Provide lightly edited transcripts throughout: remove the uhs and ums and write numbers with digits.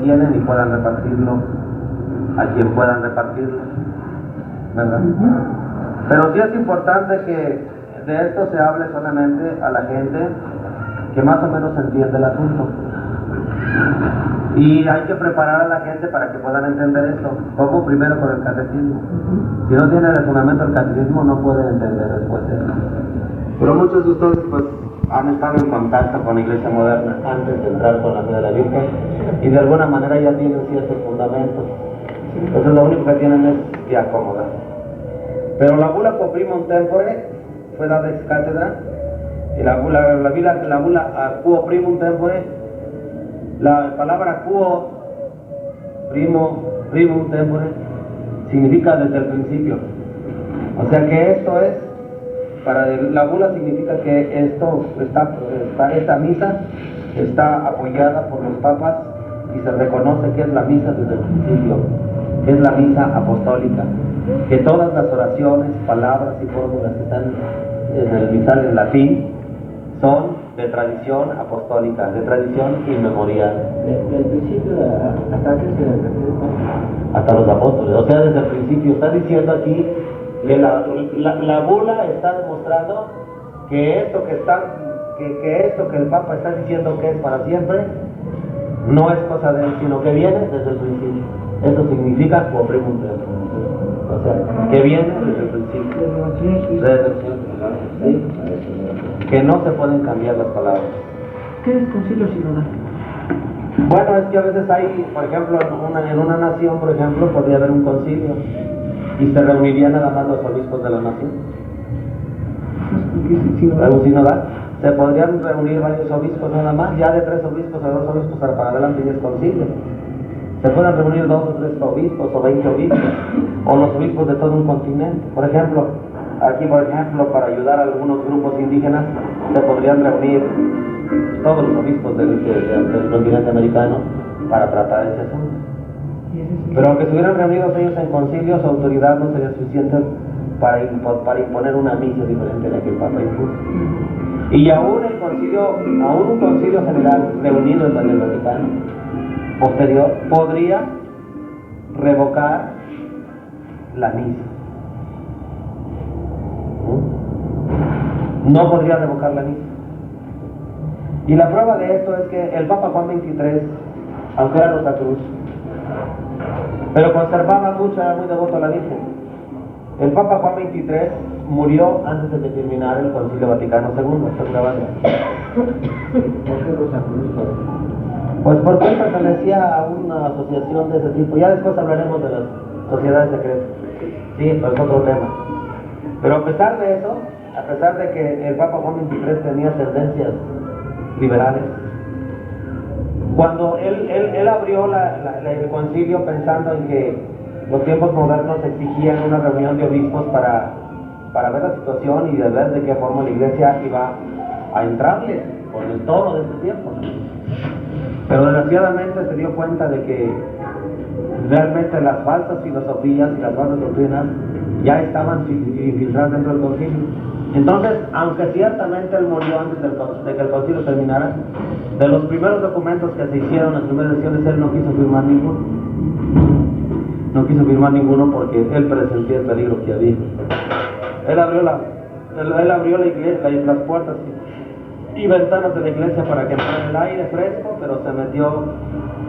tienen y puedan repartirlo a quien puedan repartirlo, ¿verdad? Pero sí es importante que de esto se hable solamente a la gente que más o menos entiende el asunto. Y hay que preparar a la gente para que puedan entender esto. Como primero con el catecismo. Si no tiene el fundamento del catecismo, no puede entender después esto. Pero muchos de ustedes pues han estado en contacto con la Iglesia moderna antes de entrar con la fe de la Virgen y de alguna manera ya tienen ciertos fundamentos. Entonces lo único que tienen es que acomodar. Pero la bula Quo Primum Tempore fue dada ex cátedra, y la bula Quo Primum Tempore, la palabra Quo Primum Tempore significa desde el principio. O sea que esto es, para la bula significa que esta misa está apoyada por los papas y se reconoce que es la misa desde el principio, que es la misa apostólica, que todas las oraciones, palabras y fórmulas que están en el misal en latín son de tradición apostólica, de tradición inmemorial. Desde el principio hasta que se refiere hasta los apóstoles, o sea, desde el principio. Está diciendo aquí que la bula está demostrando que esto que esto que el Papa está diciendo que es para siempre no es cosa de él, sino que viene desde el principio. Eso significa Quo Primum Tempore. O sea, que viene desde el principio. Desde el principio. ¿Sí? Que no se pueden cambiar las palabras. ¿Qué es concilio sinodal? Bueno, es que a veces hay, por ejemplo, en una nación, por ejemplo, podría haber un concilio y se reunirían nada más los obispos de la nación. ¿Algo sinodal? Se podrían reunir varios obispos nada más, ya de 3 obispos a 2 obispos para adelante y es concilio. Se pueden reunir 2 o 3 obispos o 20 obispos, o los obispos de todo un continente. Por ejemplo, aquí para ayudar a algunos grupos indígenas, se podrían reunir todos los obispos del continente americano para tratar ese asunto. Pero aunque estuvieran reunidos ellos en concilio, su autoridad no sería suficiente para imponer una misa diferente de la que el Papa impuso. Y aún un concilio general reunido en el Vaticano posterior podría revocar la misa. No podría revocar la misa. Y la prueba de esto es que el Papa Juan XXIII, aunque era Rosacruz, pero conservaba mucho, era muy devoto a la Virgen. El Papa Juan XXIII murió antes de que terminara el Concilio Vaticano II. ¿Está grabando? ¿Por qué Rosacruz? Pues porque él pertenecía a una asociación de ese tipo. Ya después hablaremos de las sociedades secretas. Sí, pero es otro tema. Pero a pesar de eso, a pesar de que el Papa Juan XXIII tenía tendencias liberales, cuando él abrió el concilio pensando en que los tiempos modernos exigían una reunión de obispos para ver la situación y de ver de qué forma la Iglesia iba a entrarle con el tono de ese tiempo. Pero desgraciadamente se dio cuenta de que realmente las falsas filosofías y las falsas doctrinas ya estaban infiltradas dentro del concilio. Entonces, aunque ciertamente él murió antes de que el concilio terminara, de los primeros documentos que se hicieron, las primeras ediciones, él no quiso firmar ninguno. No quiso firmar ninguno porque él presentía el peligro que había. Él abrió la iglesia, las puertas y ventanas de la iglesia para que entrara el aire fresco, pero se metió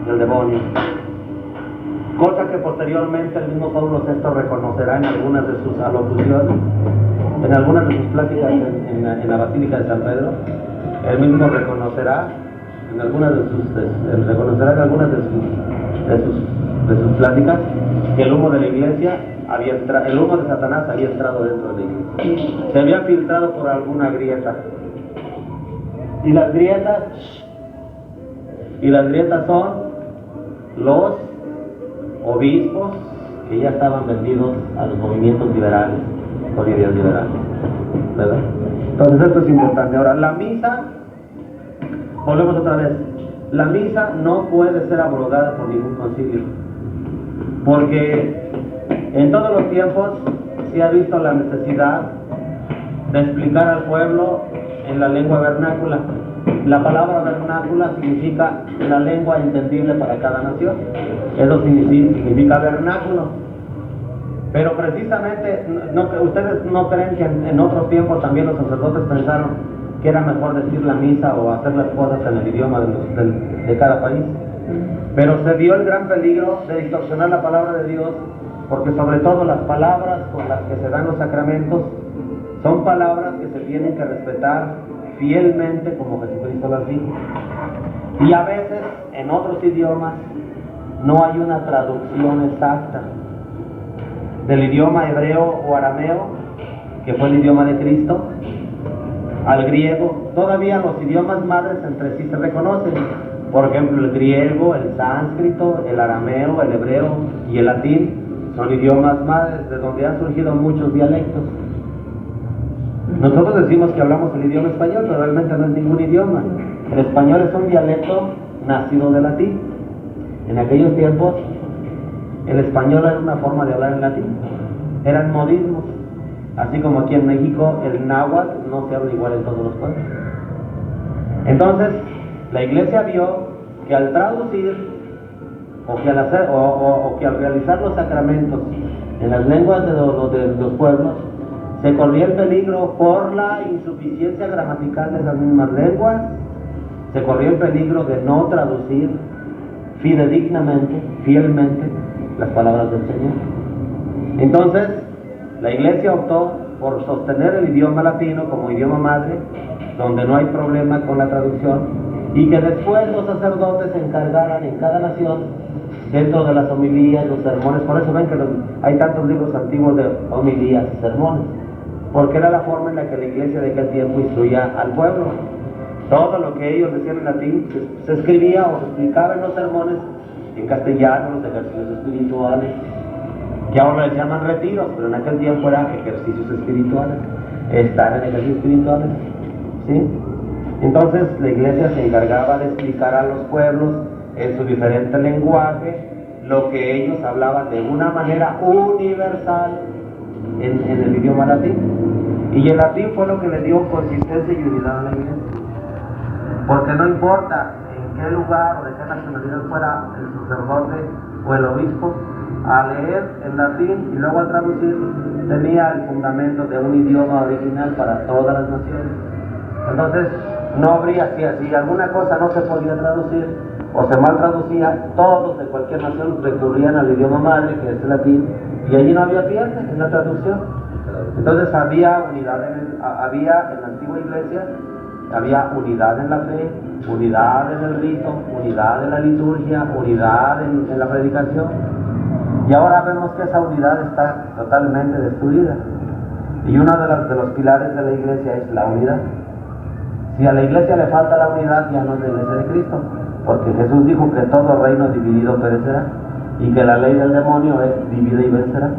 el demonio. Cosa que posteriormente el mismo Pablo VI reconocerá en algunas de sus alocuciones, en algunas de sus pláticas en la Basílica de San Pedro. Él mismo reconocerá en algunas de sus pláticas que el humo de la iglesia el humo de Satanás había entrado dentro de la iglesia. Se había filtrado por alguna grieta. Y las grietas son los obispos que ya estaban vendidos a los movimientos liberales, con ideas liberales, ¿verdad? Entonces esto es importante. Ahora, la misa, volvemos otra vez, la misa no puede ser abrogada por ningún concilio, porque en todos los tiempos se ha visto la necesidad de explicar al pueblo en la lengua vernácula. La palabra vernácula significa la lengua entendible para cada nación. Eso significa vernáculo. Pero precisamente, ustedes no creen que en otros tiempos también los sacerdotes pensaron que era mejor decir la misa o hacer las cosas en el idioma de cada país. Pero se vio el gran peligro de distorsionar la palabra de Dios, porque sobre todo las palabras con las que se dan los sacramentos son palabras que se tienen que respetar fielmente como Jesucristo las dijo. Y a veces en otros idiomas no hay una traducción exacta del idioma hebreo o arameo, que fue el idioma de Cristo, al griego. Todavía los idiomas madres entre sí se reconocen. Por ejemplo, el griego, el sánscrito, el arameo, el hebreo y el latín son idiomas madres de donde han surgido muchos dialectos. Nosotros decimos que hablamos el idioma español, pero realmente no es ningún idioma. El español es un dialecto nacido del latín. En aquellos tiempos, el español era una forma de hablar en latín. Eran modismos. Así como aquí en México, el náhuatl no se habla igual en todos los pueblos. Entonces, la Iglesia vio que al traducir o que al realizar los sacramentos en las lenguas de los pueblos, se corría el peligro por la insuficiencia gramatical de esas mismas lenguas, se corría el peligro de no traducir fidedignamente, fielmente, las palabras del Señor. Entonces, la Iglesia optó por sostener el idioma latino como idioma madre, donde no hay problema con la traducción, y que después los sacerdotes se encargaran en cada nación, dentro de las homilías, los sermones. Por eso ven que hay tantos libros antiguos de homilías y sermones, porque era la forma en la que la Iglesia de aquel tiempo instruía al pueblo. Todo lo que ellos decían en latín se escribía o se explicaba en los sermones en castellano, los ejercicios espirituales, que ahora les llaman retiros, pero en aquel tiempo eran ejercicios espirituales, estar en ejercicios espirituales, ¿sí? Entonces la Iglesia se encargaba de explicar a los pueblos en su diferente lenguaje lo que ellos hablaban de una manera universal en el idioma latín. Y el latín fue lo que le dio consistencia y unidad a la Iglesia, porque no importa en qué lugar o de qué nacionalidad fuera el sacerdote o el obispo, a leer en latín y luego a traducir, tenía el fundamento de un idioma original para todas las naciones. Entonces, no habría, si alguna cosa no se podía traducir o se mal traducía, todos de cualquier nación recurrían al idioma madre, que es el latín, y allí no había pierde en la traducción. Entonces había unidad en la antigua Iglesia, había unidad en la fe, unidad en el rito, unidad en la liturgia, unidad en la predicación. Y ahora vemos que esa unidad está totalmente destruida. Y uno de los pilares de la Iglesia es la unidad. Si a la Iglesia le falta la unidad, ya no es la Iglesia de Cristo, porque Jesús dijo que todo reino dividido perecerá, y que la ley del demonio es divide y vencerá.